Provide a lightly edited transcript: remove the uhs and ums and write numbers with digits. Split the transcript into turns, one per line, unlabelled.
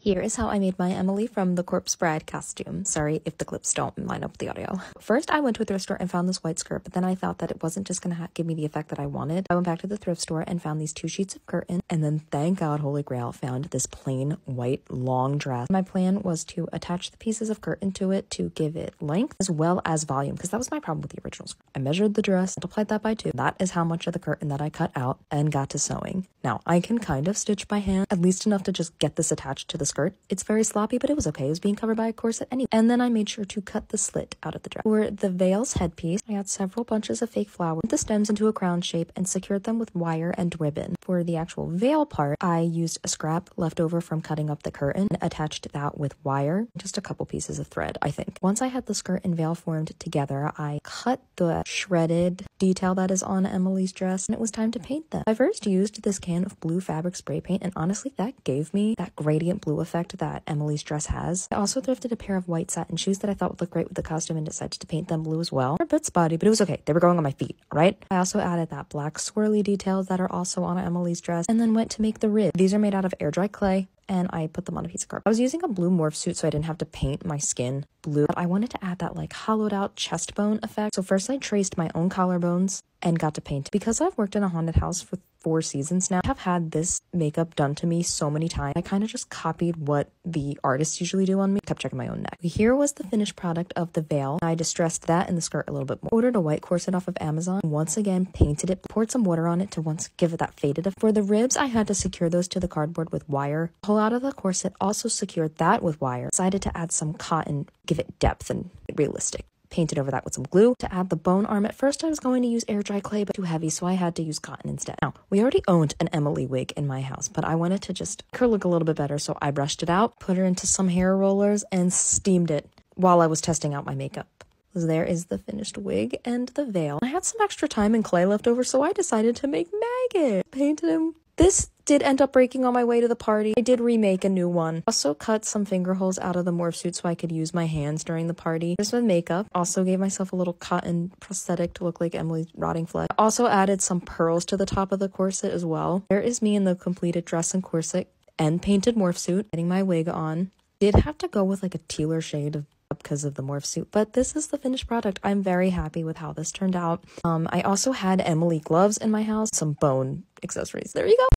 Here is how I made my Emily from the Corpse Bride costume. Sorry if the clips don't line up with the audio. First, I went to a thrift store and found this white skirt, but then I thought that it wasn't just going to give me the effect that I wanted. I went back to the thrift store and found these 2 sheets of curtain, and then thank God, Holy Grail, found this plain white long dress. My plan was to attach the pieces of curtain to it to give it length as well as volume, because that was my problem with the original skirt. I measured the dress, multiplied that by 2. That is how much of the curtain that I cut out and got to sewing. Now, I can kind of stitch by hand, at least enough to just get this attached to the skirt. It's very sloppy, but it was okay. It was being covered by a corset anyway. And then I made sure to cut the slit out of the dress. For the veil's headpiece, I got several bunches of fake flowers, put the stems into a crown shape, and secured them with wire and ribbon. For the actual veil part, I used a scrap left over from cutting up the curtain and attached that with wire, just a couple pieces of thread, I think. Once I had the skirt and veil formed together, I cut the shredded detail that is on Emily's dress, and it was time to paint them. I first used this can of blue fabric spray paint, and honestly, that gave me that gradient blue effect that Emily's dress has. I also thrifted a pair of white satin shoes that I thought would look great with the costume and decided to paint them blue as well. They're a bit spotty, but it was okay. They were going on my feet, alright? I also added that black swirly details that are also on Emily's dress, and then went to make the ribs. These are made out of air dry clay, and I put them on a piece of cardboard. I was using a blue morph suit so I didn't have to paint my skin blue, but I wanted to add that like hollowed out chest bone effect. So first I traced my own collarbones and got to paint. Because I've worked in a haunted house for 4 seasons now, I have had this makeup done to me so many times. I kind of just copied what the artists usually do on me, kept checking my own neck. Here was the finished product of the veil. I distressed that and the skirt a little bit more. Ordered a white corset off of Amazon. Once again, painted it, poured some water on it to once give it that faded effect. For the ribs, I had to secure those to the cardboard with wire. Pull out of the corset, also secured that with wire. Decided to add some cotton, give it depth and realistic. Painted over that with some glue. To add the bone arm, at first I was going to use air dry clay, but too heavy, so I had to use cotton instead. Now, we already owned an Emily wig in my house, but I wanted to just make her look a little bit better, so I brushed it out, put her into some hair rollers, and steamed it while I was testing out my makeup. There is the finished wig and the veil. I had some extra time and clay left over, so I decided to make Maggot. Painted him. This did end up breaking on my way to the party. I did remake a new one. Also cut some finger holes out of the morph suit so I could use my hands during the party. Just with makeup. Also gave myself a little cotton prosthetic to look like Emily's rotting flesh. Also added some pearls to the top of the corset as well. There is me in the completed dress and corset and painted morph suit. Getting my wig on. Did have to go with like a tealer shade of because of the morph suit, but this is the finished product. I'm very happy with how this turned out. I also had Emily gloves in my house, some bone accessories. There you go.